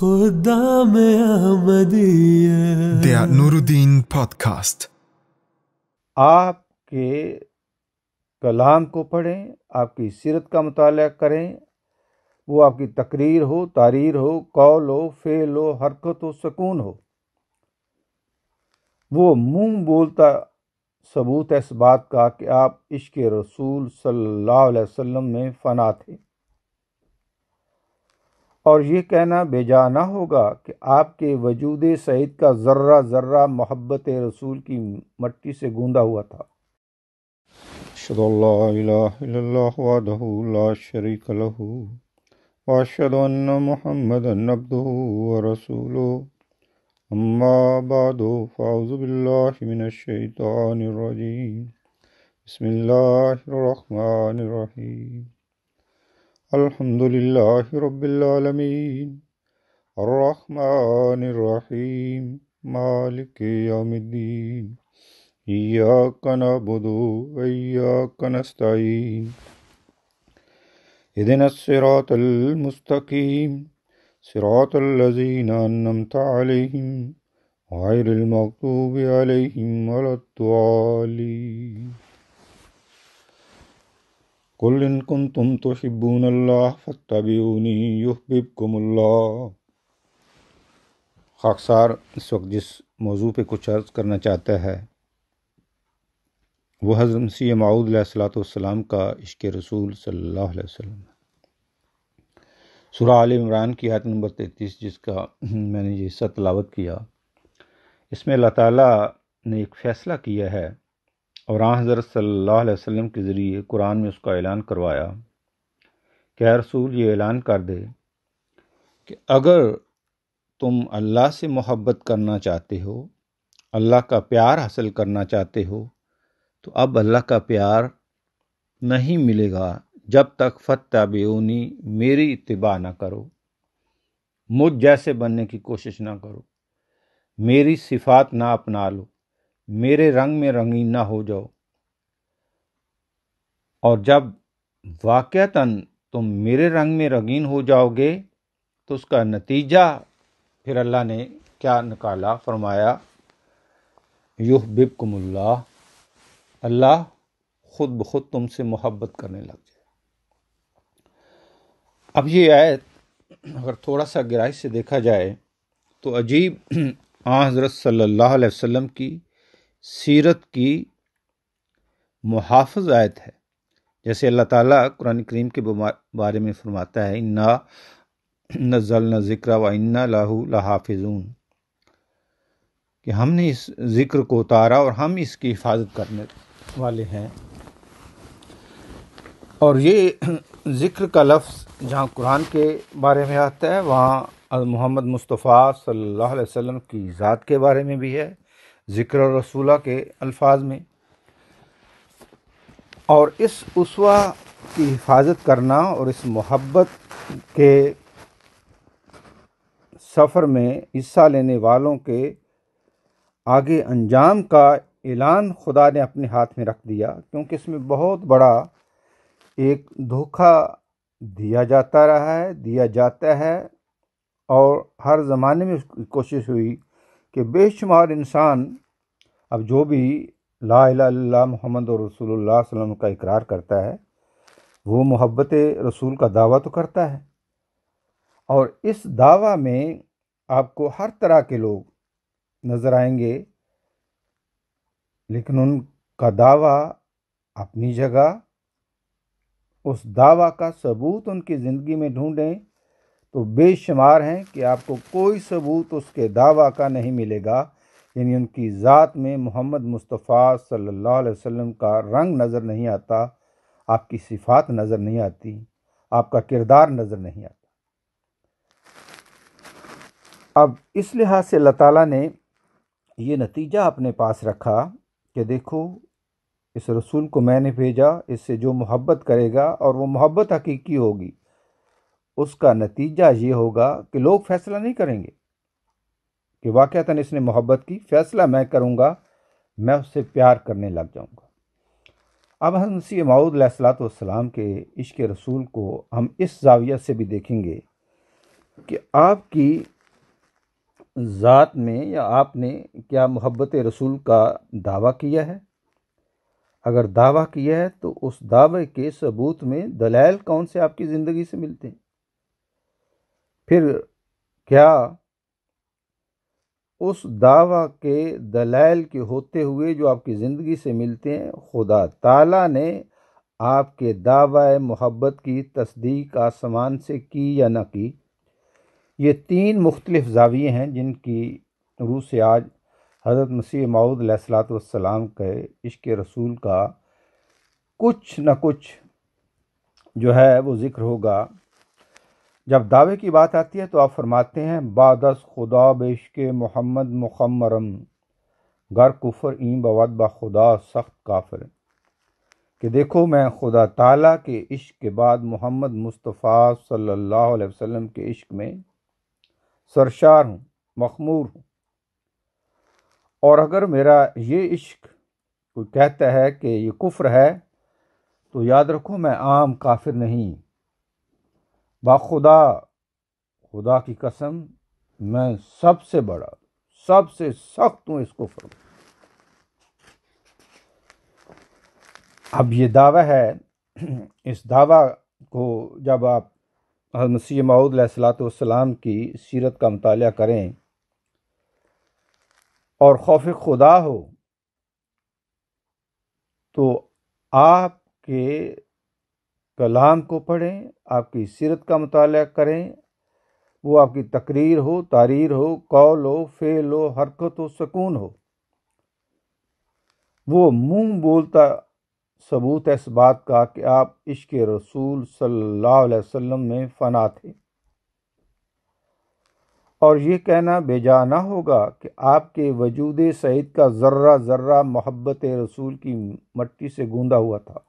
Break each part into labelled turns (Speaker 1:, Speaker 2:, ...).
Speaker 1: خدام احمدیت.
Speaker 2: Der Nuruddin Podcast.
Speaker 3: آپ کے کلام کو پڑھیں، آپ کی سیرت کا مطالعہ کریں، وہ آپ کی تقریر ہو، تحریر ہو، قول ہو، فعل ہو، حرکت ہو، سکون ہو، وہ منہ بولتا ثبوت ہے اس بات کا کہ آپ عشق رسول صلی اللہ علیہ وسلم میں فنا تھے. اور یہ کہنا بے جا نہ ہوگا کہ آپ کے وجود سعید کا ذرہ ذرہ محبت رسول کی مٹی سے گوندا ہوا تھا. اشہد ان لا الہ الا اللہ وحدہ لا شریک لہ واشہد ان محمدا عبدہ ورسولہ. اما بعد فاعوذ باللہ من الشیطان الرجیم. بسم اللہ الرحمن الرحیم. الحمد للہ رب العالمین الرحمن الرحیم مالک یوم الدین. ایاک نعبد و ایاک نستعین. اہدنا الصراط المستقیم صراط الذین انعمت علیہم غیر المغضوب علیہم ولا الضالین. قل ان کنتم تحبون اللہ فاتبعونی یحببکم اللہ. خاکسار اس وقت جس موضوع پہ کچھ عرض کرنا چاہتا ہے وہ حضرت مسیح موعود علیہ الصلوۃ والسلام کا عشق رسول صلی اللہ علیہ وسلم. سورہ آل عمران کی آیت نمبر 33 جس کا میں نے یہ حصہ تلاوت کیا، اس میں اللہ تعالیٰ نے ایک فیصلہ کیا ہے اور آن حضرت صلی اللہ علیہ وسلم کے ذریعے قرآن میں اس کا اعلان کروایا کہ اے رسول یہ اعلان کر دے کہ اگر تم اللہ سے محبت کرنا چاہتے ہو، اللہ کا پیار حاصل کرنا چاہتے ہو، تو اب اللہ کا پیار نہیں ملے گا جب تک فاتبعونی میری اتباع نہ کرو، مجھ جیسے بننے کی کوشش نہ کرو، میری صفات نہ اپنا لو، میرے رنگ میں رنگین نہ ہو جاؤ. اور جب واقعتاً تم میرے رنگ میں رنگین ہو جاؤ گے تو اس کا نتیجہ پھر اللہ نے کیا نکالا، فرمایا یحببکم اللہ، اللہ خود بخود تم سے محبت کرنے لگ جائے. اب یہ آیت اگر تھوڑا سا گہرائی سے دیکھا جائے تو عجیب آن حضرت صلی اللہ علیہ وسلم کی سیرت کی محافظ آیت ہے. جیسے اللہ تعالیٰ قرآن کریم کے بارے میں فرماتا ہے انا نزلنا ذکر و انا لہ لحافظون، کہ ہم نے اس ذکر کو اتارا اور ہم اس کی حفاظت کرنے والے ہیں. اور یہ ذکر کا لفظ جہاں قرآن کے بارے میں آتا ہے وہاں محمد مصطفیٰ صلی اللہ علیہ وسلم کی ذات کے بارے میں بھی ہے، ذکر رسولہ کے الفاظ میں. اور اس اسوہ کی حفاظت کرنا اور اس محبت کے سفر میں حصہ لینے والوں کے آگے انجام کا اعلان خدا نے اپنے ہاتھ میں رکھ دیا، کیونکہ اس میں بہت بڑا ایک دھوکہ دیا جاتا رہا ہے، دیا جاتا ہے، اور ہر زمانے میں اس کی کوشش ہوئی کہ بے شمار انسان اب جو بھی لا الہ الا اللہ محمد رسول اللہ صلی اللہ علیہ وسلم کا اقرار کرتا ہے وہ محبت رسول کا دعویٰ تو کرتا ہے، اور اس دعویٰ میں آپ کو ہر طرح کے لوگ نظر آئیں گے، لیکن ان کا دعویٰ اپنی جگہ، اس دعویٰ کا ثبوت ان کی زندگی میں ڈھونڈیں تو بے شمار ہیں کہ آپ کو کوئی ثبوت اس کے دعویٰ کا نہیں ملے گا. یعنی ان کی ذات میں محمد مصطفیٰ صلی اللہ علیہ وسلم کا رنگ نظر نہیں آتا، آپ کی صفات نظر نہیں آتی، آپ کا کردار نظر نہیں آتا. اب اس لحاظ سے اللہ تعالیٰ نے یہ نتیجہ اپنے پاس رکھا کہ دیکھو اس رسول کو میں نے بھیجا، اس سے جو محبت کرے گا اور وہ محبت حقیقی ہوگی، اس کا نتیجہ یہ ہوگا کہ لوگ فیصلہ نہیں کریں گے کہ واقعتاً اس نے محبت کی، فیصلہ میں کروں گا، میں اس سے پیار کرنے لگ جاؤں گا. اب حضرت مسیح موعود علیہ الصلوۃ والسلام کے عشق رسول کو ہم اس زاویہ سے بھی دیکھیں گے کہ آپ کی ذات میں یا آپ نے کیا محبت رسول کا دعویٰ کیا ہے؟ اگر دعویٰ کیا ہے تو اس دعوے کے ثبوت میں دلائل کون سے آپ کی زندگی سے ملتے ہیں؟ پھر کیا اس دعویٰ کے دلائل کے ہوتے ہوئے جو آپ کی زندگی سے ملتے ہیں، خدا تعالیٰ نے آپ کے دعوی محبت کی تصدیق آسمان سے کی یا نہ کی؟ یہ تین مختلف زاویے ہیں جن کی روح سے آج حضرت مسیح موعود علیہ السلام کے عشق رسول کا کچھ نہ کچھ جو ہے وہ ذکر ہوگا۔ جب دعوے کی بات آتی ہے تو آپ فرماتے ہیں، بعد از خدا بعشق محمد مخمرم، گر کفر این بود با خدا سخت کافر، کہ دیکھو میں خدا تعالیٰ کے عشق کے بعد محمد مصطفیٰ صلی اللہ علیہ وسلم کے عشق میں سرشار ہوں، مخمور ہوں، اور اگر میرا یہ عشق کوئی کہتا ہے کہ یہ کفر ہے تو یاد رکھو میں عام کافر نہیں، خدا کی قسم میں سب سے بڑا، سب سے سخت ہوں اس کفر میں۔ اب یہ دعویٰ ہے، اس دعویٰ کو جب آپ حضرت مسیح موعود علیہ السلام کی سیرت کا مطالعہ کریں اور خوف خدا ہو تو آپ کے کلام کو پڑھیں، آپ کی سیرت کا مطالعہ کریں، وہ آپ کی تقریر ہو، تحریر ہو، قول ہو، فعل ہو، حرکت ہو، سکون ہو، وہ منہ بولتا ثبوت ہے اس بات کا کہ آپ عشق رسول صلی اللہ علیہ وسلم میں فنا تھے، اور یہ کہنا بے جا نہ ہوگا کہ آپ کے وجود سعید کا ذرہ ذرہ محبت رسول کی مٹی سے گوندا ہوا تھا۔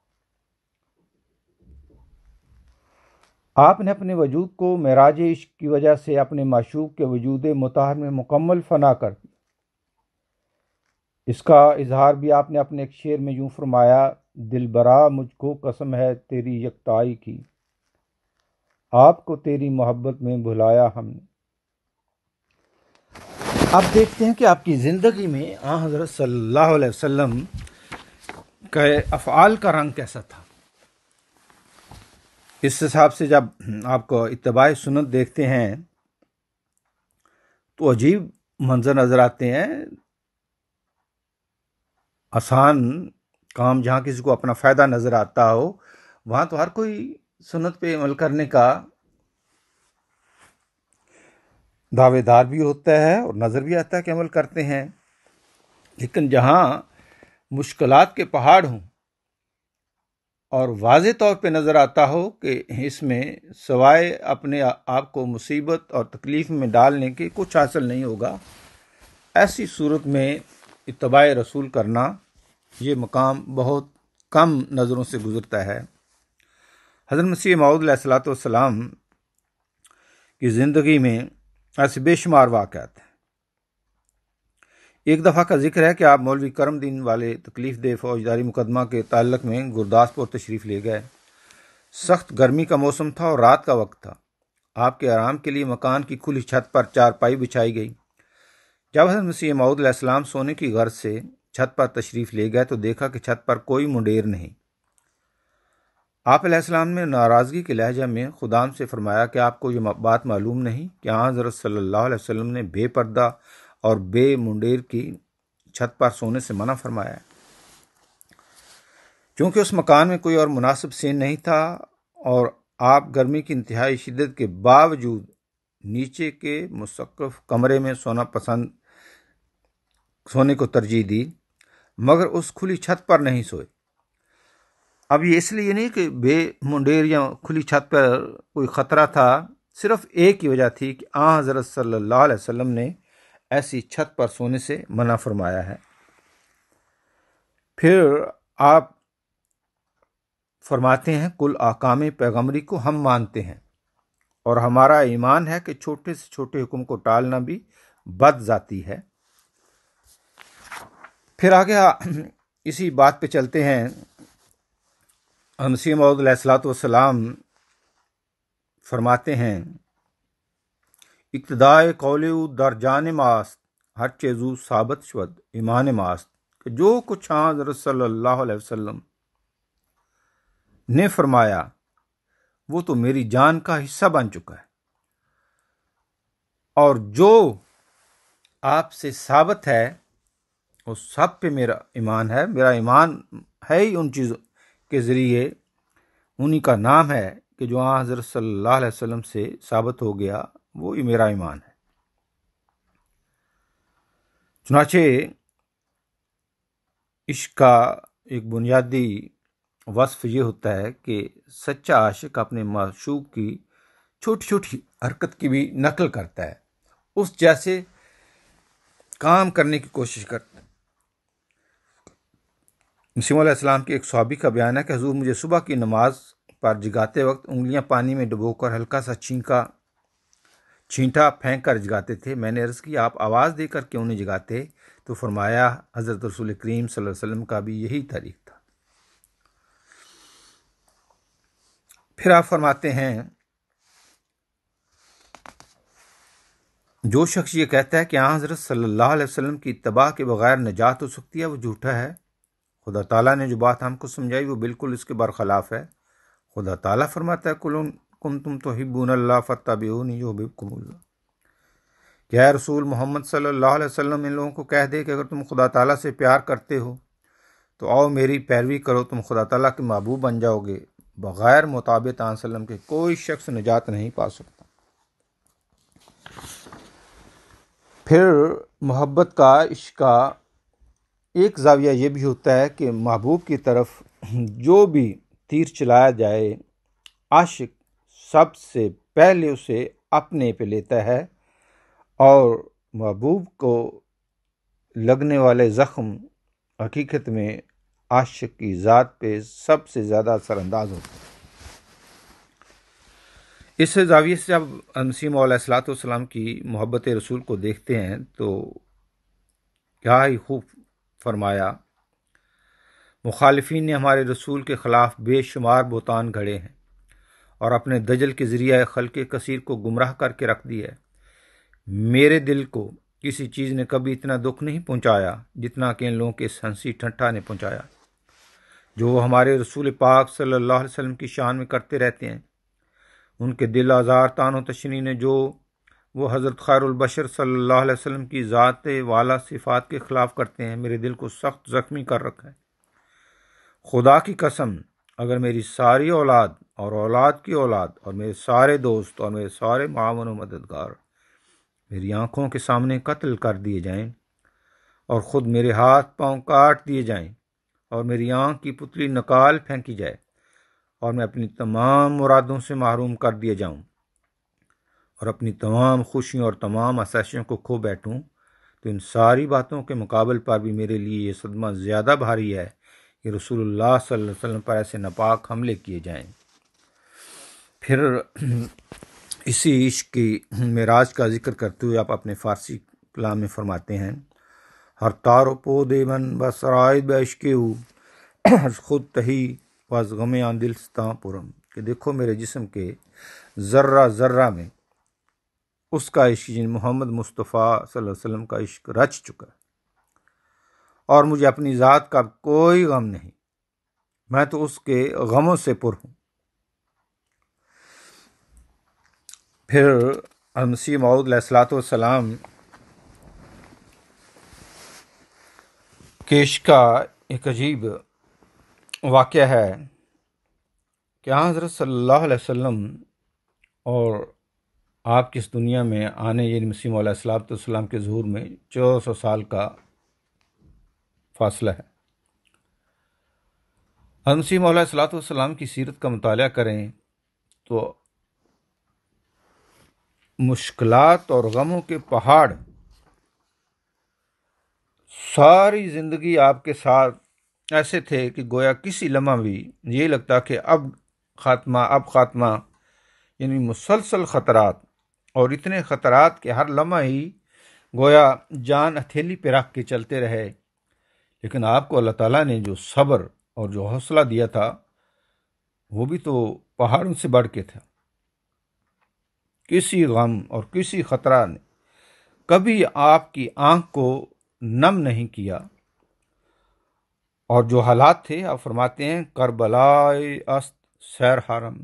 Speaker 3: آپ نے اپنے وجود کو معراج عشق کی وجہ سے اپنے معشوق کے وجود مطہر میں مکمل فنا کر دی۔ اس کا اظہار بھی آپ نے اپنے ایک شعر میں یوں فرمایا، دلبرا مجھ کو قسم ہے تیری یکتائی کی، آپ کو تیری محبت میں بھلایا ہم نے۔ اب دیکھتے ہیں کہ آپ کی زندگی میں آن حضرت صلی اللہ علیہ وسلم کے افعال کا رنگ کیسا تھا۔ اس حساب سے جب آپ کو اتباع سنت دیکھتے ہیں تو عجیب منظر نظر آتے ہیں۔ آسان کام جہاں کسی کو اپنا فائدہ نظر آتا ہو وہاں تو ہر کوئی سنت پہ عمل کرنے کا دعوے دار بھی ہوتا ہے اور نظر بھی آتا ہے کہ عمل کرتے ہیں، لیکن جہاں مشکلات کے پہاڑ ہوں اور واضح طور پہ نظر آتا ہو کہ اس میں سوائے اپنے آپ کو مصیبت اور تکلیف میں ڈالنے کے کچھ حاصل نہیں ہوگا، ایسی صورت میں اتباع رسول کرنا یہ مقام بہت کم نظروں سے گزرتا ہے۔ حضرت مسیح موعود علیہ السلام کی زندگی میں ایسے بے شمار واقعات ہیں۔ ایک دفعہ کا ذکر ہے کہ آپ مولوی کرم دین والے تکلیف دہ فوجداری مقدمہ کے تعلق میں گرداسپور تشریف لے گئے۔ سخت گرمی کا موسم تھا اور رات کا وقت تھا۔ آپ کے آرام کے لیے مکان کی کھلی چھت پر چارپائی بچھائی گئی۔ جب حضرت مسیح موعود علیہ السلام سونے کی غرض سے چھت پر تشریف لے گئے تو دیکھا کہ چھت پر کوئی منڈیر نہیں۔ آپ علیہ السلام نے ناراضگی کے لہجہ میں خدام سے فرمایا کہ آپ کو یہ بات معلوم نہیں کہ حضرت صلی اللہ علیہ وسلم نے بے پردہ اور بے منڈیر کی چھت پر سونے سے منع فرمایا ہے۔ چونکہ اس مکان میں کوئی اور مناسب سین نہیں تھا اور آپ گرمی کی انتہائی شدت کے باوجود نیچے کے مسقف کمرے میں سونے کو ترجیح دی، مگر اس کھلی چھت پر نہیں سوئے۔ اب یہ اس لیے نہیں کہ بے منڈیر یا کھلی چھت پر کوئی خطرہ تھا، صرف ایک ہی وجہ تھی کہ حضرت صلی اللہ علیہ وسلم نے ایسی چھت پر سونے سے منع فرمایا ہے۔ پھر آپ فرماتے ہیں، کل احکام پیغمبری کو ہم مانتے ہیں اور ہمارا ایمان ہے کہ چھوٹے سے چھوٹے حکم کو ٹالنا بھی بد ذاتی ہے۔ پھر آگے اسی بات پہ چلتے ہیں۔ مسیح موعود علیہ السلام فرماتے ہیں، اقتدائے قولیو در جان ماست ہر چیزو ثابت شود ایمان ماست، کہ جو کچھ حضرت صلی اللہ علیہ وسلم نے فرمایا وہ تو میری جان کا حصہ بن چکا ہے، اور جو آپ سے ثابت ہے وہ سب پہ میرا ایمان ہے۔ میرا ایمان ہے ہی ان چیزوں کے ذریعے، انہی کا نام ہے کہ جو حضرت صلی اللہ علیہ وسلم سے ثابت ہو گیا، وہی میرا ایمان ہے۔ چنانچہ عشق کا ایک بنیادی وصف یہ ہوتا ہے کہ سچا عاشق اپنے معشوق کی چھوٹی چھوٹی حرکت کی بھی نقل کرتا ہے، اس جیسے کام کرنے کی کوشش کرتا ہے۔ مسیح علیہ السلام کے ایک صحابی کا بیان ہے کہ حضور مجھے صبح کی نماز پر جگاتے وقت انگلیاں پانی میں ڈبو کر ہلکا سا چھینٹا پھینک کر جگاتے تھے۔ میں نے عرض کی آپ آواز دے کر کیوں نہیں جگاتے؟ تو فرمایا حضرت رسول کریم صلی اللہ علیہ وسلم کا بھی یہی طریق تھا۔ پھر آپ فرماتے ہیں جو شخص یہ کہتا ہے کہ حضرت صلی اللہ علیہ وسلم کی اتباع کے بغیر نجات ہو سکتی ہے، وہ جھوٹا ہے۔ خدا تعالیٰ نے جو بات ہم کو سمجھائی وہ بالکل اس کے برخلاف ہے۔ خدا تعالیٰ فرماتا ہے قل کنتم تحبون اللہ فاتبعونی یحببکم اللہ، کہ اے رسول محمد صلی اللہ علیہ وسلم ان لوگوں کو کہہ دے کہ اگر تم خدا تعالیٰ سے پیار کرتے ہو تو آؤ میری پیروی کرو، تم خدا تعالیٰ کے محبوب بن جاؤ گے۔ بغیر مطابق علیہ وسلم کے کوئی شخص نجات نہیں پا سکتا۔ پھر محبت کا، عشق کا ایک زاویہ یہ بھی ہوتا ہے کہ محبوب کی طرف جو بھی تیر چلایا جائے، عاشق سب سے پہلے اسے اپنے پہ لیتا ہے، اور محبوب کو لگنے والے زخم حقیقت میں عاشق کی ذات پہ سب سے زیادہ اثر انداز ہوتا ہے۔ اس زاویے سے جب مسیح علیہ الصلوۃ والسلام کی محبت رسول کو دیکھتے ہیں تو کیا ہی خوب فرمایا، مخالفین نے ہمارے رسول کے خلاف بے شمار بہتان گھڑے ہیں اور اپنے دجل کے ذریعہ خلق کثیر کو گمراہ کر کے رکھ دیا ہے۔ میرے دل کو کسی چیز نے کبھی اتنا دکھ نہیں پہنچایا جتنا کہ ان لوگوں کے ہنسی ٹھٹھا نے پہنچایا، جو وہ ہمارے رسول پاک صلی اللہ علیہ وسلم کی شان میں کرتے رہتے ہیں۔ ان کے دل آزار تان و تشنی نے جو وہ حضرت خیر البشر صلی اللہ علیہ وسلم کی ذات والا صفات کے خلاف کرتے ہیں، میرے دل کو سخت زخمی کر رکھا ہے۔ خدا کی قسم، اگر میری ساری اولاد اور اولاد کی اولاد اور میرے سارے دوست اور میرے سارے معاون و مددگار میری آنکھوں کے سامنے قتل کر دیے جائیں اور خود میرے ہاتھ پاؤں کاٹ دیے جائیں اور میری آنکھ کی پتلی نکال پھینکی جائے اور میں اپنی تمام مرادوں سے محروم کر دیے جاؤں اور اپنی تمام خوشیوں اور تمام آسائشوں کو کھو بیٹھوں، تو ان ساری باتوں کے مقابل پر بھی میرے لیے یہ صدمہ زیادہ بھاری ہے کہ رسول اللہ صلی اللہ علیہ وسلم پر ایسے ناپاک حملے کیے جائیں۔ پھر اسی عشق کی معراج کا ذکر کرتے ہوئے آپ اپنے فارسی کلام میں فرماتے ہیں، ہر تارو پو دے من بسرائد بعشق خود تہی واز غم آن دلستاں پرم، کہ دیکھو میرے جسم کے ذرہ ذرہ میں اس کا عشق، جن محمد مصطفیٰ صلی اللہ علیہ وسلم کا عشق رچ چکا ہے، اور مجھے اپنی ذات کا کوئی غم نہیں، میں تو اس کے غموں سے پر ہوں۔ پھر مسیح موعود علیہ الصلوۃ والسلام کے عشق کا ایک عجیب واقعہ ہے کہ حضرت صلی اللہ علیہ وسلم اور آپ کی اس دنیا میں آنے، یعنی مسیح علیہ الصلوۃ والسلام کے ظہور میں 1400 سال کا فاصلہ ہے۔ حضرت مسیح علیہ الصلوۃ والسلام کی سیرت کا مطالعہ کریں تو مشکلات اور غموں کے پہاڑ ساری زندگی آپ کے ساتھ ایسے تھے کہ گویا کسی لمحہ بھی یہ لگتا کہ اب خاتمہ، یعنی مسلسل خطرات، اور اتنے خطرات کہ ہر لمحہ ہی گویا جان ہتھیلی پہ رکھ کے چلتے رہے، لیکن آپ کو اللہ تعالیٰ نے جو صبر اور جو حوصلہ دیا تھا وہ بھی تو پہاڑوں سے بڑھ کے تھا۔ کسی غم اور کسی خطرہ نے کبھی آپ کی آنکھ کو نم نہیں کیا، اور جو حالات تھے آپ فرماتے ہیں کربلائے است سیر حرم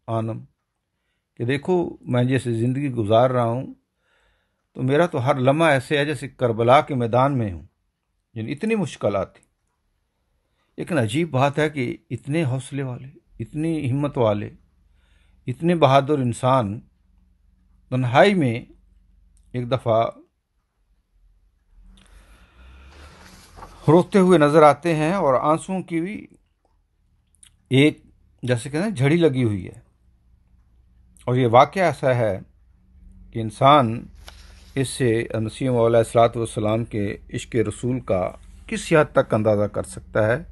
Speaker 3: آنم، کہ دیکھو میں جیسے زندگی گزار رہا ہوں تو میرا تو ہر لمحہ ایسے ہے جیسے کربلا کے میدان میں ہوں، یعنی اتنی مشکلات تھی۔ لیکن عجیب بات ہے کہ اتنے حوصلے والے، اتنی ہمت والے، اتنے بہادر انسان تنہائی میں ایک دفعہ روتے ہوئے نظر آتے ہیں، اور آنسوؤں کی بھی ایک جیسے کہ جھڑی لگی ہوئی ہے۔ اور یہ واقعہ ایسا ہے کہ انسان اس سے مسیح علیہ الصلوۃ والسلام کے عشق رسول کا کس حد تک اندازہ کر سکتا ہے۔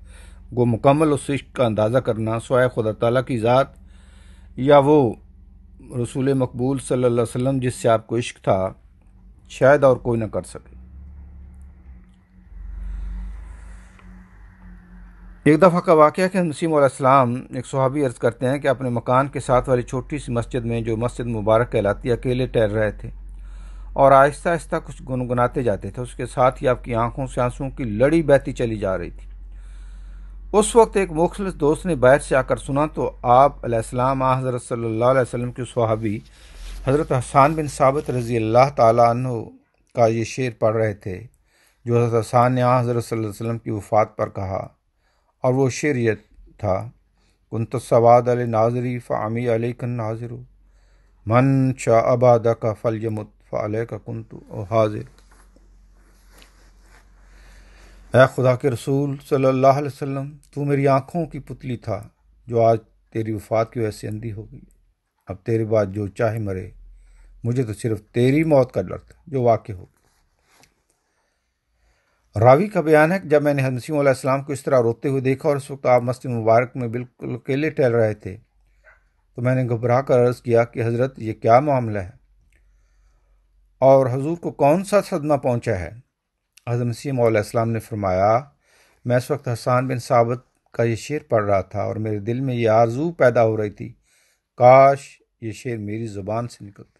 Speaker 3: وہ مکمل اس عشق کا اندازہ کرنا سوائے خدا تعالیٰ کی ذات یا وہ رسول مقبول صلی اللہ علیہ وسلم جس سے آپ کو عشق تھا، شاید اور کوئی نہ کر سکے۔ ایک دفعہ کا واقعہ کہ مسیح علیہ السلام ایک صحابی عرض کرتے ہیں کہ اپنے مکان کے ساتھ والی چھوٹی سی مسجد میں، جو مسجد مبارک کہلاتی ہے، اکیلے ٹہل رہے تھے اور آہستہ آہستہ کچھ گنگناتے جاتے تھے۔ اس کے ساتھ ہی آپ کی آنکھوں سے آنسوؤں کی لڑی بہتی چلی جا رہی تھی۔ اس وقت ایک مخلص دوست نے باہر سے آ کر سنا تو آپ علیہ السلام حضرت صلی اللہ علیہ وسلم کے صحابی حضرت حسان بن ثابت رضی اللہ تعالیٰ عنہ کا یہ شعر پڑھ رہے تھے، جو حضرت حسان نے حضرت صلی اللہ علیہ وسلم کی وفات پر کہا، اور وہ شعر یہ تھا: کنت السواد علی ناظری فعمی علیک الناظر من شاء بعدک فلیمت فعلیک کنت حاضر۔ اے خدا کے رسول صلی اللہ علیہ وسلم، تو میری آنکھوں کی پتلی تھا جو آج تیری وفات کی وجہ سے اندھی ہو گئی۔ اب تیرے بعد جو چاہے مرے، مجھے تو صرف تیری موت کا ڈر تھا جو واقع ہو گئی۔ راوی کا بیان ہے کہ جب میں نے حضرت مسیح علیہ السلام کو اس طرح روتے ہوئے دیکھا اور اس وقت آپ مسجد مبارک میں بالکل اکیلے ٹہل رہے تھے، تو میں نے گھبرا کر عرض کیا کہ حضرت یہ کیا معاملہ ہے اور حضور کو کون سا صدمہ پہنچا ہے؟ حضرت مسیح علیہ السلام نے فرمایا، میں اس وقت حسان بن ثابت کا یہ شعر پڑھ رہا تھا اور میرے دل میں یہ آرزو پیدا ہو رہی تھی، کاش یہ شعر میری زبان سے نکلتا۔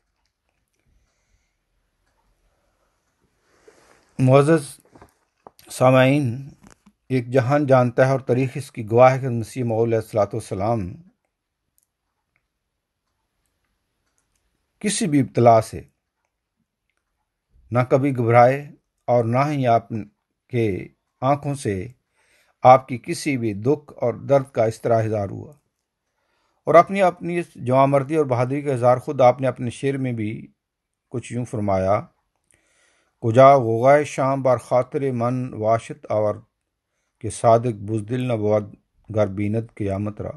Speaker 3: معزز سامعین، ایک جہان جانتا ہے اور تاریخ اس کی گواہ ہے کہ مسیح موعود علیہ الصلوۃ والسلام کسی بھی ابتلا سے نہ کبھی گھبرائے اور نہ ہی آپ کے آنکھوں سے آپ کی کسی بھی دکھ اور درد کا اس طرح اظہار ہوا، اور اپنی اس جواں مردی اور بہادری کا اظہار خود آپ نے اپنے شعر میں بھی کچھ یوں فرمایا: کجا غوغائے شام بار خاطر من واشت آور کہ صادق بزدل نہ بود گر بیند قیامت را،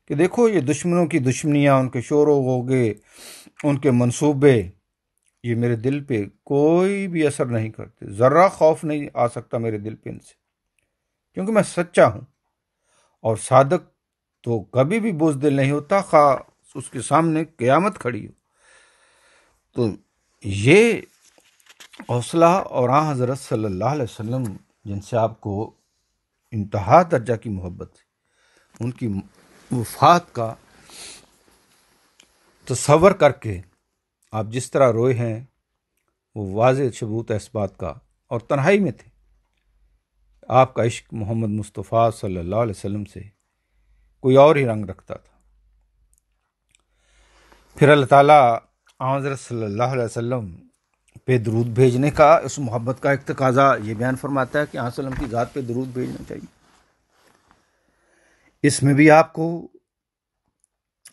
Speaker 3: کہ دیکھو یہ دشمنوں کی دشمنیاں، ان کے شور و غوغے، ان کے منصوبے، یہ میرے دل پہ کوئی بھی اثر نہیں کرتے، ذرہ خوف نہیں آ سکتا میرے دل پہ ان سے، کیونکہ میں سچا ہوں، اور صادق تو کبھی بھی بزدل نہیں ہوتا، خواہ اس کے سامنے قیامت کھڑی ہو۔ تو یہ حوصلہ اور حضرت صلی اللہ علیہ وسلم جن سے آپ کو انتہا درجہ کی محبت ہے، ان کی وفات کا تصور کر کے آپ جس طرح روئے ہیں، وہ واضح ثبوت ہے اس بات کا، اور تنہائی میں تھے۔ آپ کا عشق محمد مصطفیٰ صلی اللہ علیہ وسلم سے کوئی اور ہی رنگ رکھتا تھا۔ پھر اللہ تعالیٰ حضرت صلی اللہ علیہ وسلم پہ درود بھیجنے کا، اس محبت کا ایک تقاضا یہ بیان فرماتا ہے کہ آپ صلی اللہ علیہ وسلم کی ذات پہ درود بھیجنا چاہیے۔ اس میں بھی آپ کو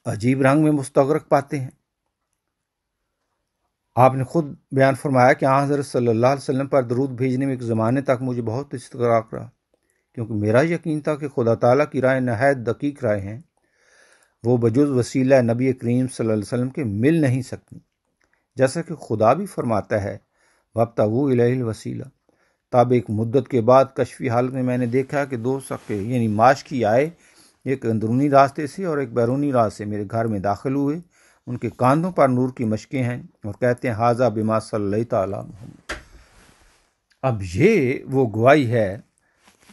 Speaker 3: عجیب رنگ میں مستغرق پاتے ہیں۔ آپ نے خود بیان فرمایا کہ حضرت صلی اللہ علیہ وسلم پر درود بھیجنے میں ایک زمانے تک مجھے بہت استغراق رہا، کیونکہ میرا یقین تھا کہ خدا تعالیٰ کی رائے نہایت دقیق رائے ہیں، وہ بجز وسیلہ نبی کریم صلی اللہ علیہ وسلم کے مل نہیں سکتی، جیسا کہ خدا بھی فرماتا ہے وَابْتَغُوا إِلَيْهِ الْوَسِيلَةَ۔ تاب ایک مدت کے بعد کشفی حالت میں میں نے دیکھا کہ دو سکے یعنی ماشکی آئے، ایک اندرونی راستے سے اور ایک بیرونی راہ سے میرے گھر میں داخل ہوئے، ان کے کاندھوں پر نور کی مشکیں ہیں اور کہتے ہیں ھذا بما صلی تعالی محمد۔ اب یہ وہ گواہی ہے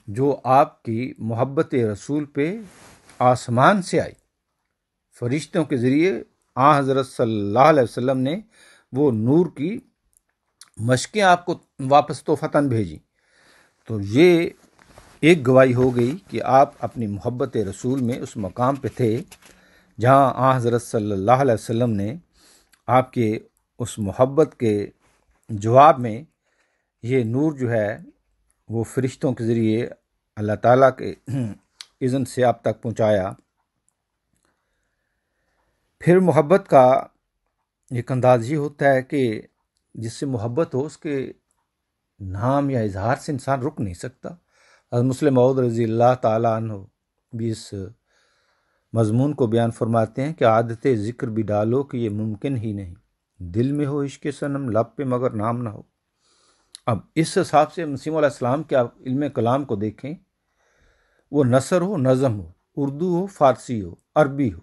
Speaker 3: جو آپ کی محبت رسول پہ آسمان سے آئی، فرشتوں کے ذریعے آن حضرت صلی اللہ علیہ وسلم نے وہ نور کی مشقیں آپ کو واپس توفتاً بھیجی۔ تو یہ ایک گواہی ہو گئی کہ آپ اپنی محبت رسول میں اس مقام پہ تھے جہاں آن حضرت صلی اللہ علیہ وسلم نے آپ کے اس محبت کے جواب میں یہ نور جو ہے وہ فرشتوں کے ذریعے اللہ تعالیٰ کے اذن سے آپ تک پہنچایا۔ پھر محبت کا ایک انداز یہ ہوتا ہے کہ جس سے محبت ہو اس کے نام یا اظہار سے انسان رک نہیں سکتا۔ حضرت مسلم موعود رضی اللہ تعالیٰ عنہ بھی اس مضمون کو بیان فرماتے ہیں کہ عادت ذکر بھی ڈالو کہ یہ ممکن ہی نہیں، دل میں ہو عشق صنم لب پہ مگر نام نہ ہو۔ اب اس حساب سے مسیح علیہ السلام کے آپ علم کلام کو دیکھیں، وہ نثر ہو، نظم ہو، اردو ہو، فارسی ہو، عربی ہو،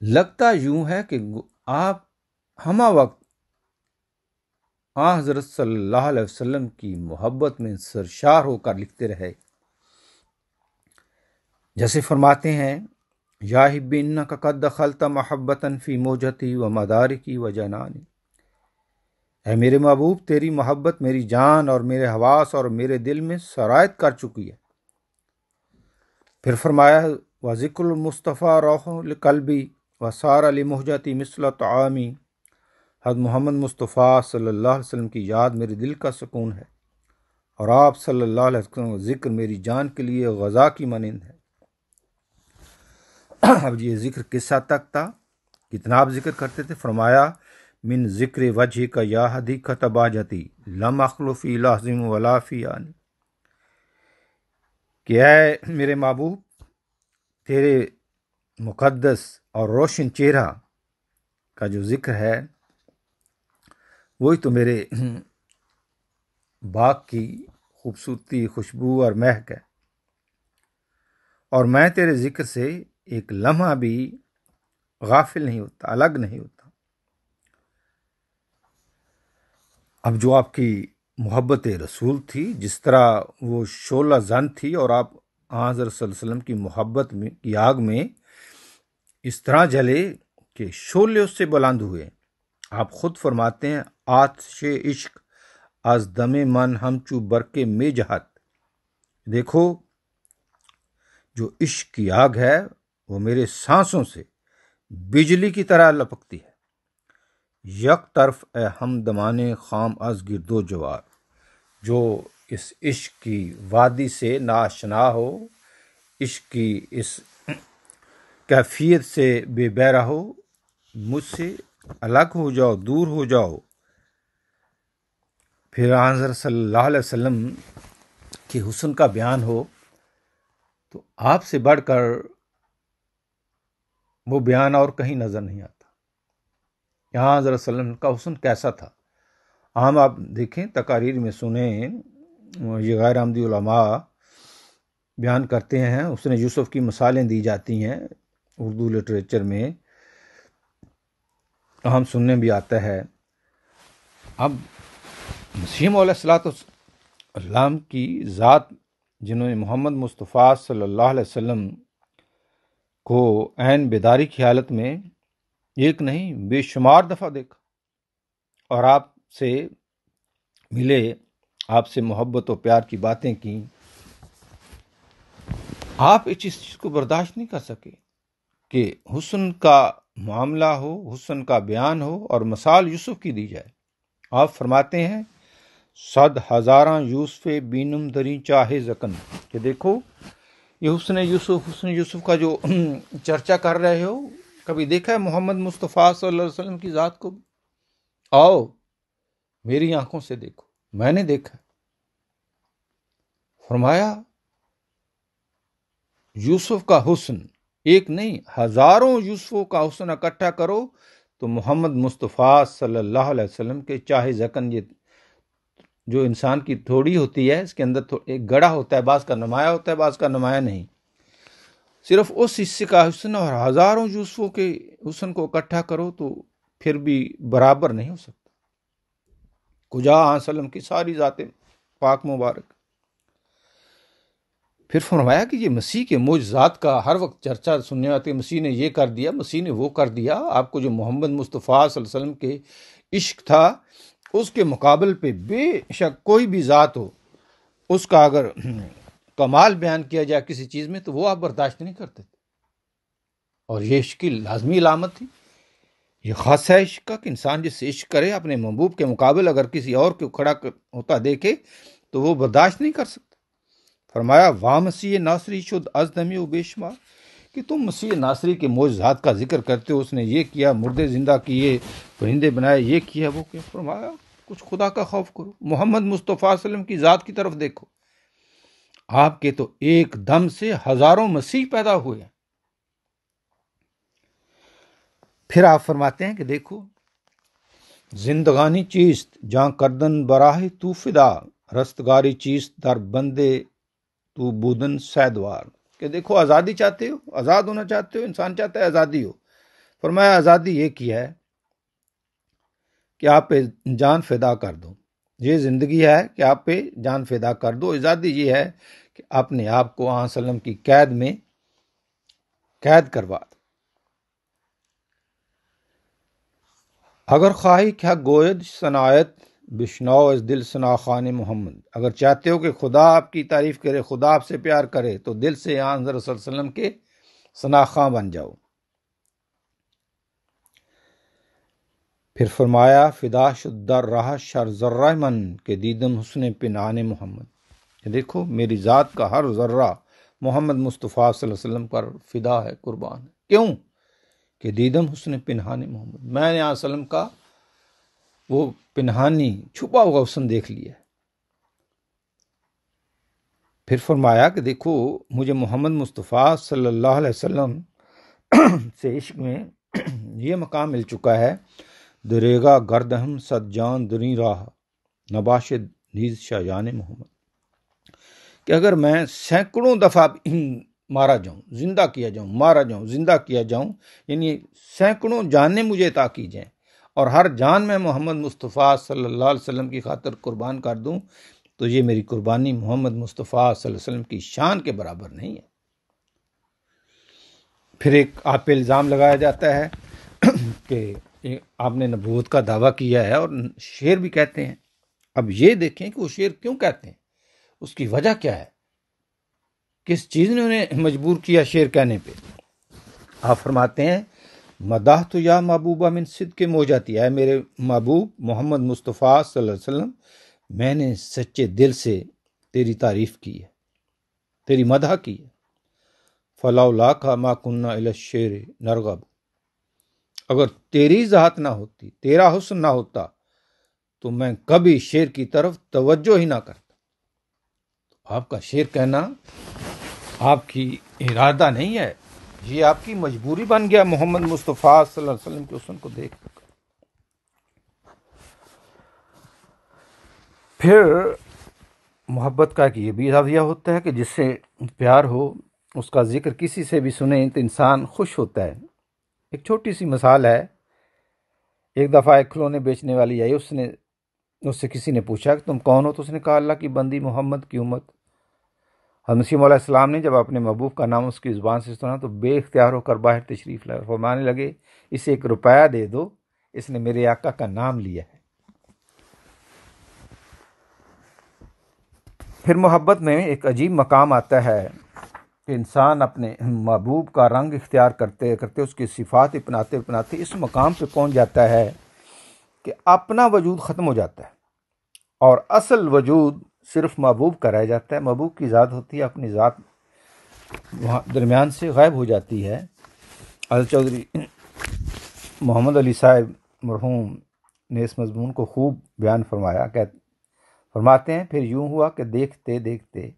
Speaker 3: لگتا یوں ہے کہ آپ ہمہ وقت حضرت صلی اللہ علیہ وسلم کی محبت میں سرشار ہو کر لکھتے رہے۔ جیسے فرماتے ہیں یا حب انک قد دخلت محبتاً فی موجتی و مدارکی و جنانی، اے میرے محبوب تیری محبت میری جان اور میرے حواس اور میرے دل میں سرایت کر چکی ہے۔ پھر فرمایا و ذکر المصطفیٰ روح لقلبی و سار لمہجتی مثل طعامی، حضرت محمد مصطفیٰ صلی اللہ علیہ وسلم کی یاد میرے دل کا سکون ہے اور آپ صلی اللہ علیہ وسلم کا ذکر میری جان کے لیے غذا کی مانند ہے۔ اب یہ ذکر کس حد تک تھا، کتنا آپ ذکر کرتے تھے؟ فرمایا من ذکر وجہ کا یا حدی کتبا جتی لم اخلو فی لازم ولا فی آنی، کہ اے میرے محبوب تیرے مقدس اور روشن چہرہ کا جو ذکر ہے وہی تو میرے باغ کی خوبصورتی، خوشبو اور مہک ہے، اور میں تیرے ذکر سے ایک لمحہ بھی غافل نہیں ہوتا، الگ نہیں ہوتا۔ اب جو آپ کی محبت رسول تھی، جس طرح وہ شعلہ زن تھی اور آپ حضرت صلی اللہ علیہ وسلم کی محبت میں کی آگ میں اس طرح جلے کہ شعلے اس سے بلند ہوئے۔ آپ خود فرماتے ہیں آتش عشق از دم من ہمچو برقے میں جہت، دیکھو جو عشق کی آگ ہے وہ میرے سانسوں سے بجلی کی طرح لپکتی ہے۔ یک طرف اے ہم دمانے خام از گرد و جوار، جو اس عشق کی وادی سے ناآشنا ہو، عشق کی اس کیفیت سے بے بہرہ ہو، مجھ سے الگ ہو جاؤ، دور ہو جاؤ۔ پھر حضرت صلی اللہ علیہ وسلم کے حسن کا بیان ہو تو آپ سے بڑھ کر وہ بیان اور کہیں نظر نہیں آتا۔ یہاں حضرت صلی اللہ علیہ وسلم کا حسن کیسا تھا، عام آپ دیکھیں تقاریر میں سنیں، یہ غیر عمدی علماء بیان کرتے ہیں، اس نے یوسف کی مثالیں دی جاتی ہیں اردو لٹریچر میں، ہم سننے بھی آتا ہے۔ اب مسیح علیہ الصلوۃ والسلام کی ذات، جنہوں نے محمد مصطفیٰ صلی اللہ علیہ وسلم کو عین بیداری کی حالت میں ایک نہیں بے شمار دفعہ دیکھا اور آپ سے ملے، آپ سے محبت و پیار کی باتیں کی، آپ اس چیز کو برداشت نہیں کر سکے کہ حسن کا معاملہ ہو، حسن کا بیان ہو اور مثال یوسف کی دی جائے۔ آپ فرماتے ہیں صد ہزاراں یوسف بینم دری چاہے زکن، کہ دیکھو یہ حسن یوسف کا جو چرچا کر رہے ہو، کبھی دیکھا ہے محمد مصطفیٰ صلی اللہ علیہ وسلم کی ذات کو؟ آؤ میری آنکھوں سے دیکھو، میں نے دیکھا۔ فرمایا یوسف کا حسن ایک نہیں، ہزاروں یوسفوں کا حسن اکٹھا کرو تو محمد مصطفیٰ صلی اللہ علیہ وسلم کے چاہے زکن، یہ جو انسان کی تھوڑی ہوتی ہے اس کے اندر ایک گڑھا ہوتا ہے، بعض کا نمایاں ہوتا ہے، بعض کا نمایاں نہیں، صرف اس حصے کا حسن اور ہزاروں یوسفوں کے حسن کو اکٹھا کرو تو پھر بھی برابر نہیں ہو سکتا۔ کجا وسلم کی ساری ذاتیں پاک مبارک۔ پھر فرمایا کہ یہ مسیح کے معجزات کا ہر وقت چرچا سننے آتے، مسیح نے یہ کر دیا، مسیح نے وہ کر دیا۔ آپ کو جو محمد مصطفیٰ صلی اللہ علیہ وسلم کے عشق تھا، اس کے مقابل پہ بے شک کوئی بھی ذات ہو، اس کا اگر کمال بیان کیا جائے کسی چیز میں تو وہ آپ برداشت نہیں کرتے تھے، اور یہ عشق کی لازمی علامت تھی۔ یہ خاصہ عشق کا کہ انسان جس سے عشق کرے اپنے محبوب کے مقابل اگر کسی اور کو کھڑا ہوتا دیکھے تو وہ برداشت نہیں کر سکتا۔ فرمایا وا مسیح ناصری شد از دمی و بے شمار، کہ تم مسیح ناصری کے معجزات کا ذکر کرتے ہو، اس نے یہ کیا، مردے زندہ کیے، پرندے بنائے، یہ کیا وہ کیا۔ فرمایا کچھ خدا کا خوف کرو، محمد مصطفیٰ صلی اللہ علیہ وسلم کی ذات کی طرف دیکھو، آپ کے تو ایک دم سے ہزاروں مسیح پیدا ہوئے ہیں۔ پھر آپ فرماتے ہیں کہ دیکھو زندگانی چیست جاں کردن براہ تو فدا، رستگاری چیست در بندے تو بودن سیدوار، کہ دیکھو آزادی چاہتے ہو، آزاد ہونا چاہتے ہو، انسان چاہتا ہے آزادی ہو۔ فرمایا آزادی یہ کیا ہے کہ آپ پہ جان فدا کر دو، یہ زندگی ہے کہ آپ پہ جان فدا کر دو۔ آزادی یہ ہے کہ اپنے آپ کو آن وسلم کی قید میں قید کروا دو۔ اگر خواہی کیا گوید صنایت بشنو از دل ثنا خان محمد، اگر چاہتے ہو کہ خدا آپ کی تعریف کرے، خدا آپ سے پیار کرے، تو دل سے آن حضرت صلی اللہ علیہ وسلم کے ثنا خاں بن جاؤ۔ پھر فرمایا فدا شدر راہ شر ذرہ من کے دیدم حسن پنہان محمد، کہ دیکھو میری ذات کا ہر ذرہ محمد مصطفیٰ صلی اللہ علیہ وسلم پر فدا ہے، قربان ہے۔ کیوں؟ کہ دیدم حسن پنہان محمد، میں نے وسلم کا وہ پنہانی چھپا ہوا حسن دیکھ لیا ہے۔ پھر فرمایا کہ دیکھو مجھے محمد مصطفیٰ صلی اللہ علیہ وسلم سے عشق میں یہ مقام مل چکا ہے، دریگا گردہم صد جان دری راہ نباشد نیز شاہجان محمد، کہ اگر میں سینکڑوں دفعہ مارا جاؤں، زندہ کیا جاؤں، مارا جاؤں، زندہ کیا جاؤں، یعنی سینکڑوں جانیں مجھے عطا کی جائیں، اور ہر جان میں محمد مصطفیٰ صلی اللہ علیہ وسلم کی خاطر قربان کر دوں، تو یہ میری قربانی محمد مصطفیٰ صلی اللہ علیہ وسلم کی شان کے برابر نہیں ہے۔ پھر ایک آپ پہ الزام لگایا جاتا ہے کہ آپ نے نبوت کا دعویٰ کیا ہے اور شعر بھی کہتے ہیں۔ اب یہ دیکھیں کہ وہ شعر کیوں کہتے ہیں، اس کی وجہ کیا ہے، کس چیز نے انہیں مجبور کیا شعر کہنے پہ۔ آپ فرماتے ہیں مداح تو یا محبوبہ من صدق موجاتی، ہے میرے محبوب محمد مصطفیٰ صلی اللہ علیہ وسلم، میں نے سچے دل سے تیری تعریف کی ہے، تیری مدح کی ہے۔ فلولا کا ما کننا الی الشعر نرغب، اگر تیری ذات نہ ہوتی، تیرا حسن نہ ہوتا، تو میں کبھی شعر کی طرف توجہ ہی نہ کرتا۔ آپ کا شعر کہنا آپ کی ارادہ نہیں ہے، یہ آپ کی مجبوری بن گیا محمد مصطفیٰ صلی اللہ علیہ وسلم کے حسن کو دیکھ کر۔ پھر محبت کا کہ یہ بھی زاویہ ہوتا ہے کہ جس سے پیار ہو اس کا ذکر کسی سے بھی سنیں تو انسان خوش ہوتا ہے۔ ایک چھوٹی سی مثال ہے، ایک دفعہ ایک کھلونے بیچنے والی آئی، اس سے کسی نے پوچھا کہ تم کون ہو، تو اس نے کہا اللہ کی بندی محمد کی امت۔ حضرت مسیح علیہ السلام نے جب اپنے محبوب کا نام اس کی زبان سے سنا تو بے اختیار ہو کر باہر تشریف لائے، فرمانے لگے اسے 1 روپیہ دے دو، اس نے میرے آقا کا نام لیا ہے۔ پھر محبت میں ایک عجیب مقام آتا ہے کہ انسان اپنے محبوب کا رنگ اختیار کرتے کرتے اس کی صفات اپناتے اپناتے اس مقام پہ پہنچ جاتا ہے کہ اپنا وجود ختم ہو جاتا ہے اور اصل وجود صرف محبوب کا رہ جاتا ہے۔ محبوب کی ذات ہوتی ہے، اپنی ذات وہاں درمیان سے غائب ہو جاتی ہے۔ حضرت چودھری محمد علی صاحب مرحوم نے اس مضمون کو خوب بیان فرمایا، فرماتے ہیں پھر یوں ہوا کہ دیکھتے دیکھتے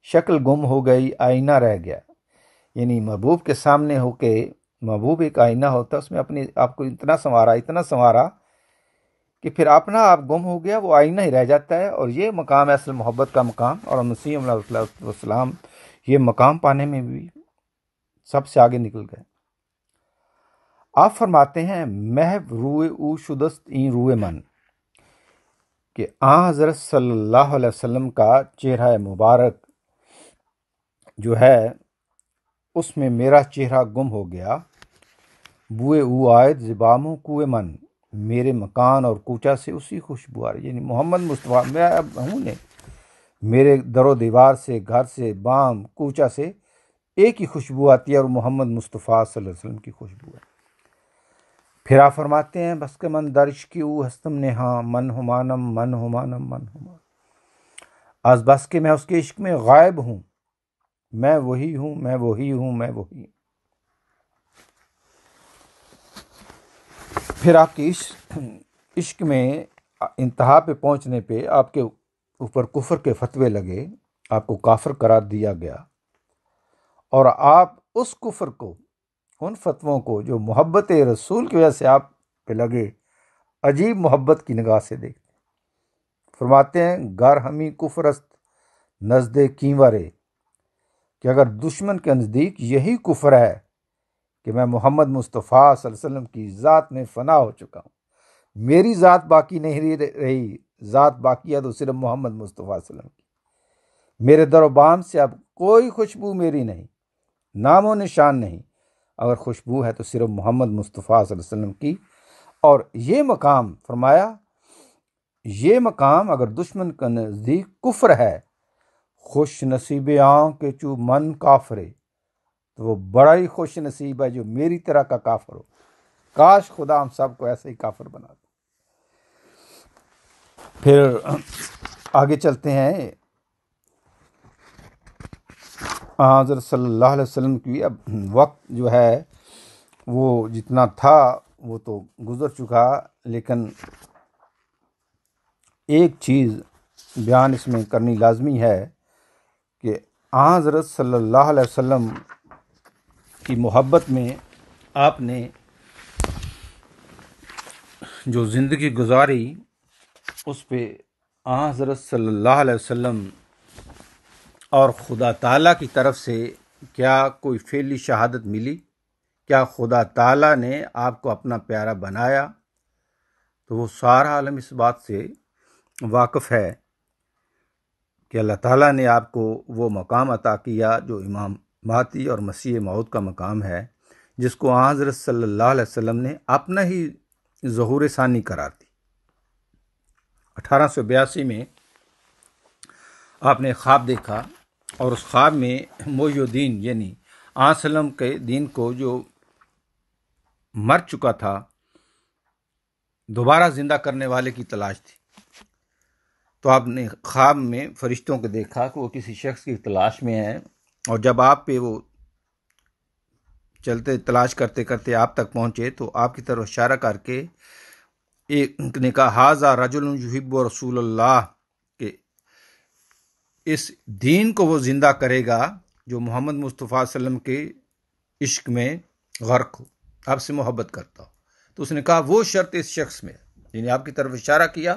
Speaker 3: شکل گم ہو گئی، آئینہ رہ گیا، یعنی محبوب کے سامنے ہو کے، محبوب ایک آئینہ ہوتا ہے، اس میں اپنے آپ کو اتنا سنوارا کہ پھر اپنا آپ گم ہو گیا، وہ آئینہ ہی رہ جاتا ہے۔ اور یہ مقام ہے اصل محبت کا مقام، اور مسیح علیہ السلام یہ مقام پانے میں بھی سب سے آگے نکل گئے۔ آپ فرماتے ہیں محو روئے او شدست این روئے من، کہ حضرت صلی اللہ علیہ وسلم کا چہرہ مبارک جو ہے اس میں میرا چہرہ گم ہو گیا، بوئے او آیت زباموں کوئے من، میرے مکان اور کوچہ سے اسی خوشبو آ رہی، یعنی محمد مصطفیٰ میں اب ہوں نے، میرے در و دیوار سے، گھر سے، بام کوچہ سے ایک ہی خوشبو آتی ہے اور محمد مصطفیٰ صلی اللہ علیہ وسلم کی خوشبو ہے۔ پھر آپ فرماتے ہیں بس کے من درش کی او ہستم نے ہاں، من ہمانم من ہمانم من ہمان، آج بس کے میں اس کے عشق میں غائب ہوں، میں وہی ہوں، میں وہی ہوں، میں وہی ہوں۔ پھر آپ کی عشق میں انتہا پہ پہنچنے پہ آپ کے اوپر کفر کے فتوے لگے، آپ کو کافر قرار دیا گیا، اور آپ اس کفر کو، ان فتووں کو جو محبت رسول کی وجہ سے آپ پہ لگے، عجیب محبت کی نگاہ سے دیکھتے ہیں۔ فرماتے ہیں گر ہمیں کفر است نزد کینورے، کہ اگر دشمن کے نزدیک یہی کفر ہے کہ میں محمد مصطفیٰ صلی اللہ علیہ وسلم کی ذات میں فنا ہو چکا ہوں، میری ذات باقی نہیں رہی، ذات باقی ہے تو صرف محمد مصطفیٰ صلی اللہ علیہ وسلم کی، میرے در و بام سے اب کوئی خوشبو میری نہیں، نام و نشان نہیں، اگر خوشبو ہے تو صرف محمد مصطفیٰ صلی اللہ علیہ وسلم کی۔ اور یہ مقام فرمایا، یہ مقام اگر دشمن کا نزدیک کفر ہے، خوش نصیب آنکھ کے چو من کافرے، تو وہ بڑا ہی خوش نصیب ہے جو میری طرح کا کافر ہو، کاش خدا ہم سب کو ایسے ہی کافر بنا دے۔ پھر آگے چلتے ہیں، حضرت صلی اللہ علیہ وسلم کی اب وقت جو ہے وہ جتنا تھا وہ تو گزر چکا، لیکن ایک چیز بیان اس میں کرنی لازمی ہے کہ حضرت صلی اللہ علیہ وسلم کی محبت میں آپ نے جو زندگی گزاری، اس پہ حضرت صلی اللہ علیہ وسلم اور خدا تعالیٰ کی طرف سے کیا کوئی فعلی شہادت ملی؟ کیا خدا تعالیٰ نے آپ کو اپنا پیارا بنایا؟ تو وہ سارا عالم اس بات سے واقف ہے کہ اللہ تعالیٰ نے آپ کو وہ مقام عطا کیا جو امام مہدی اور مسیح موعود کا مقام ہے، جس کو حضرت صلی اللہ علیہ وسلم نے اپنا ہی ظہور ثانی قرار دی۔ 1882 میں آپ نے خواب دیکھا، اور اس خواب میں محی الدین یعنی وسلم کے دین کو جو مر چکا تھا، دوبارہ زندہ کرنے والے کی تلاش تھی۔ تو آپ نے خواب میں فرشتوں کو دیکھا کہ وہ کسی شخص کی تلاش میں ہیں، اور جب آپ پہ وہ چلتے تلاش کرتے کرتے آپ تک پہنچے تو آپ کی طرف اشارہ کر کے ایک نے کہا ھذا رجل یحب رسول اللہ، کہ اس دین کو وہ زندہ کرے گا جو محمد مصطفیٰ صلی اللہ علیہ وسلم کے عشق میں غرق ہو، آپ سے محبت کرتا ہو۔ تو اس نے کہا وہ شرط اس شخص میں، یعنی آپ کی طرف اشارہ کیا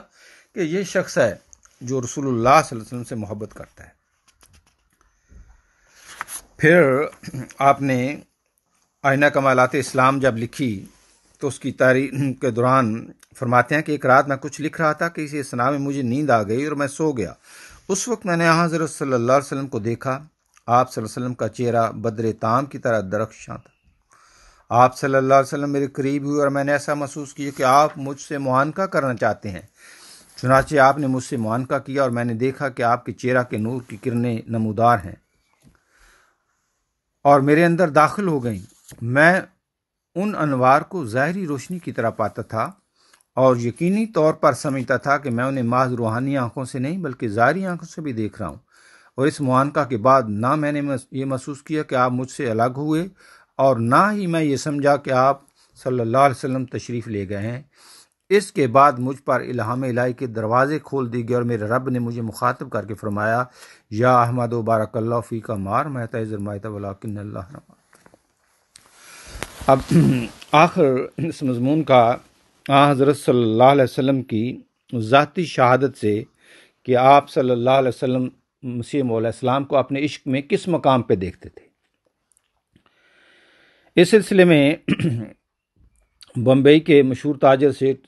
Speaker 3: کہ یہ شخص ہے جو رسول اللہ صلی اللہ علیہ وسلم سے محبت کرتا ہے۔ پھر آپ نے آئینہ کمالات اسلام جب لکھی تو اس کی تاریخ کے دوران فرماتے ہیں کہ ایک رات میں کچھ لکھ رہا تھا کہ اسی اثناء میں مجھے نیند آ گئی اور میں سو گیا۔ اس وقت میں نے حضرت صلی اللہ علیہ وسلم کو دیکھا، آپ صلی اللہ علیہ وسلم کا چہرہ بدر تام کی طرح درخشاں تھا۔ آپ صلی اللہ علیہ وسلم میرے قریب ہوئے اور میں نے ایسا محسوس کیا کہ آپ مجھ سے معانقہ کرنا چاہتے ہیں۔ چنانچہ آپ نے مجھ سے معانقہ کیا اور میں نے دیکھا کہ آپ کے چہرہ کے نور کی کرنیں نمودار ہیں اور میرے اندر داخل ہو گئیں۔ میں ان انوار کو ظاہری روشنی کی طرح پاتا تھا اور یقینی طور پر سمجھتا تھا کہ میں انہیں محض روحانی آنکھوں سے نہیں بلکہ ظاہری آنکھوں سے بھی دیکھ رہا ہوں۔ اور اس معانقہ کے بعد نہ میں نے یہ محسوس کیا کہ آپ مجھ سے الگ ہوئے، اور نہ ہی میں یہ سمجھا کہ آپ صلی اللہ علیہ وسلم تشریف لے گئے ہیں۔ اس کے بعد مجھ پر الہام الہی کے دروازے کھول دیے گئے اور میرے رب نے مجھے مخاطب کر کے فرمایا، یا احمد و بارک اللہ فیکا مار مہتا ذرمایتا ولیکن اللہ رحمہ۔ اب آخر اس مضمون کا حضرت صلی اللہ علیہ وسلم کی ذاتی شہادت سے کہ آپ صلی اللہ علیہ وسلم مسیح موعود علیہ السلام کو اپنے عشق میں کس مقام پہ دیکھتے تھے۔ اس سلسلے میں بمبئی کے مشہور تاجر سیٹھ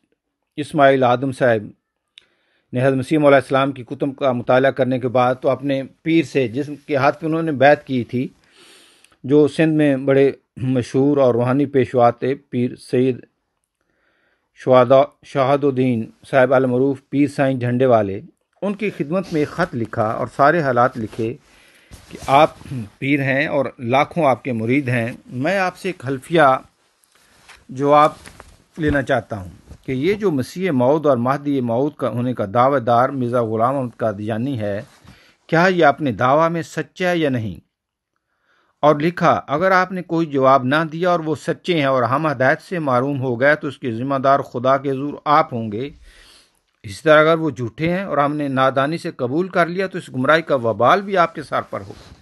Speaker 3: اسماعیل آدم صاحب نے حضرت مسیح موعود علیہ السلام کی کتب کا مطالعہ کرنے کے بعد تو اپنے پیر سے، جس کے ہاتھ پہ انہوں نے بیعت کی تھی، جو سندھ میں بڑے مشہور اور روحانی پیشوا تھے، پیر سید شہاد الدین صاحب المعروف پیر سائیں جھنڈے والے، ان کی خدمت میں ایک خط لکھا اور سارے حالات لکھے کہ آپ پیر ہیں اور لاکھوں آپ کے مرید ہیں، میں آپ سے ایک حلفیہ جواب لینا چاہتا ہوں کہ یہ جو مسیح موعود اور مہدی موعود کا ہونے کا دعوے دار مرزا غلام احمد قادیانی ہے، کیا یہ اپنے دعویٰ میں سچا ہے یا نہیں؟ اور لکھا اگر آپ نے کوئی جواب نہ دیا اور وہ سچے ہیں اور ہم ہدایت سے معروم ہو گئے تو اس کے ذمہ دار خدا کے حضور آپ ہوں گے، اسی طرح اگر وہ جھوٹے ہیں اور ہم نے نادانی سے قبول کر لیا تو اس گمراہی کا وبال بھی آپ کے سر پر ہوگا۔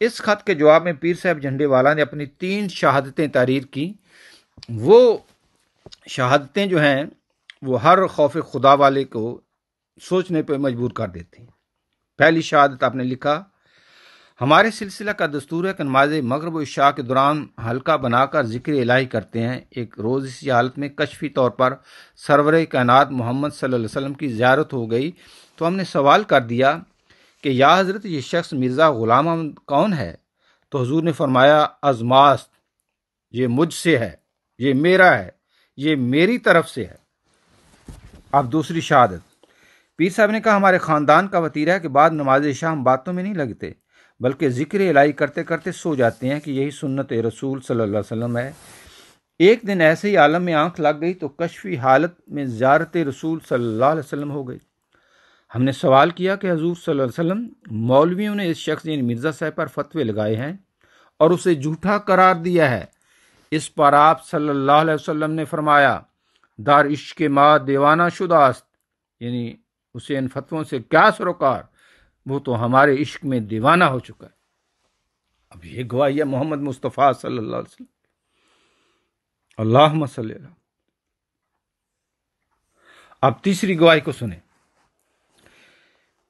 Speaker 3: اس خط کے جواب میں پیر صاحب جھنڈے والا نے اپنی 3 شہادتیں تحریر کی۔ وہ شہادتیں جو ہیں وہ ہر خوف خدا والے کو سوچنے پہ مجبور کر دیتی ہیں۔ پہلی شہادت آپ نے لکھا، ہمارے سلسلہ کا دستور ہے کہ نماز مغرب و عشاء کے دوران حلقہ بنا کر ذکر الہی کرتے ہیں۔ ایک روز اسی حالت میں کشفی طور پر سرور کائنات محمد صلی اللہ علیہ وسلم کی زیارت ہو گئی تو ہم نے سوال کر دیا کہ یا حضرت یہ شخص مرزا غلام احمد کون ہے؟ تو حضور نے فرمایا ازماست، یہ مجھ سے ہے، یہ میرا ہے، یہ میری طرف سے ہے۔ اب دوسری شہادت، پیر صاحب نے کہا ہمارے خاندان کا وتیرہ ہے کہ بعد نماز عشاء ہم باتوں میں نہیں لگتے بلکہ ذکر الہی کرتے کرتے سو جاتے ہیں کہ یہی سنت رسول صلی اللہ علیہ وسلم ہے۔ ایک دن ایسے ہی عالم میں آنکھ لگ گئی تو کشفی حالت میں زیارت رسول صلی اللہ علیہ وسلم ہو گئی۔ ہم نے سوال کیا کہ حضور صلی اللہ علیہ وسلم، مولویوں نے اس شخص یعنی مرزا صاحب پر فتوے لگائے ہیں اور اسے جھوٹا قرار دیا ہے، اس پر آپ صلی اللہ علیہ وسلم نے فرمایا دار عشق ما دیوانہ شدہ است، یعنی اسے ان فتووں سے کیا سروکار، وہ تو ہمارے عشق میں دیوانہ ہو چکا ہے۔ اب یہ گواہی ہے محمد مصطفیٰ صلی اللہ علیہ وسلم، اللہم صلی اللہ۔ اب تیسری گواہی کو سنیں۔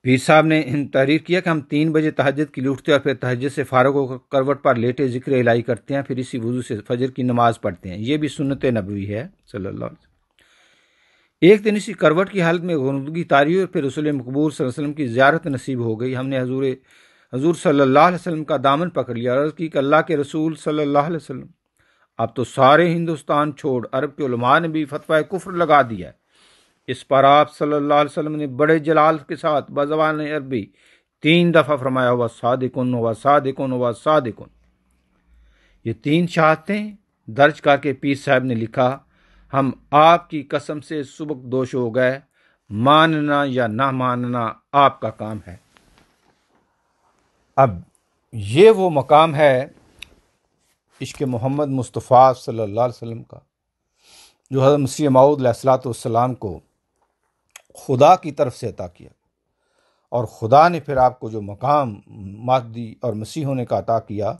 Speaker 3: پیر صاحب نے تحریر کیا کہ ہم 3 بجے تہجد کے لیے اٹھتے اور پھر تہجد سے فارغ ہو کر کروٹ پر لیٹے ذکر الہی کرتے ہیں، پھر اسی وضو سے فجر کی نماز پڑھتے ہیں۔ یہ بھی سنت نبوی ہے صلی اللہ علیہ وسلم۔ ایک دن اسی کروٹ کی حالت میں غنودگی طاری ہوئی اور پھر رسول مقبول صلی اللہ علیہ وسلم کی زیارت نصیب ہو گئی۔ ہم نے حضور صلی اللہ علیہ وسلم کا دامن پکڑ لیا اور عرض کی کہ اللہ کے رسول صلی اللہ علیہ وسلم، اب تو سارے ہندوستان چھوڑ عرب کے علماء نے بھی فتویٰ کفر لگا دیا ہے۔ اس پر آپ صلی اللہ علیہ وسلم نے بڑے جلال کے ساتھ بزبان عربی 3 دفعہ فرمایا ہوا صادقن ہوا صادقن ہوا صادقن۔ یہ 3 شہادتیں درج کر کے پیر صاحب نے لکھا ہم آپ کی قسم سے سبک دوش ہو گئے، ماننا یا نہ ماننا آپ کا کام ہے۔ اب یہ وہ مقام ہے عشق محمد مصطفیٰ صلی اللہ علیہ وسلم کا جو حضرت مسیح موعود علیہ السلام کو خدا کی طرف سے عطا کیا، اور خدا نے پھر آپ کو جو مقام مہدی اور مسیح ہونے کا عطا کیا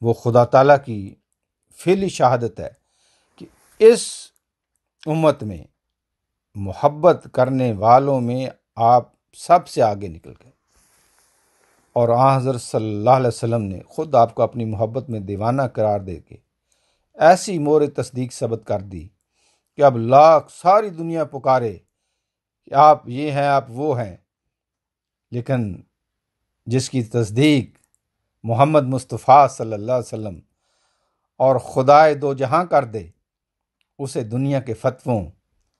Speaker 3: وہ خدا تعالیٰ کی فعلی شہادت ہے کہ اس امت میں محبت کرنے والوں میں آپ سب سے آگے نکل گئے، اور آن حضرت صلی اللہ علیہ وسلم نے خود آپ کو اپنی محبت میں دیوانہ قرار دے کے ایسی مور تصدیق ثبت کر دی کہ اب لاکھ ساری دنیا پکارے کہ آپ یہ ہیں، آپ وہ ہیں، لیکن جس کی تصدیق محمد مصطفیٰ صلی اللہ علیہ وسلم اور خدائے دو جہاں کر دے، اسے دنیا کے فتووں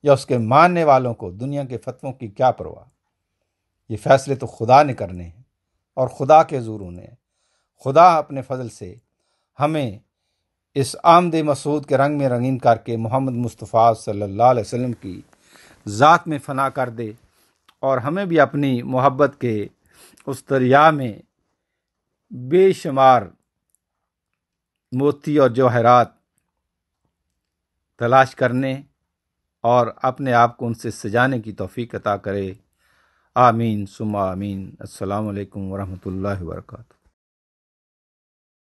Speaker 3: یا اس کے ماننے والوں کو دنیا کے فتووں کی کیا پرواہ۔ یہ فیصلے تو خدا نے کرنے ہیں اور خدا کے حضور ہونے ہیں۔ خدا اپنے فضل سے ہمیں اس آمد مسعود کے رنگ میں رنگین کر کے محمد مصطفیٰ صلی اللہ علیہ وسلم کی ذات میں فنا کر دے، اور ہمیں بھی اپنی محبت کے اس دریا میں بے شمار موتی اور جواہرات تلاش کرنے اور اپنے آپ کو ان سے سجانے کی توفیق عطا کرے۔ آمین ثم آمین۔ السلام علیکم ورحمۃ اللہ وبرکاتہ۔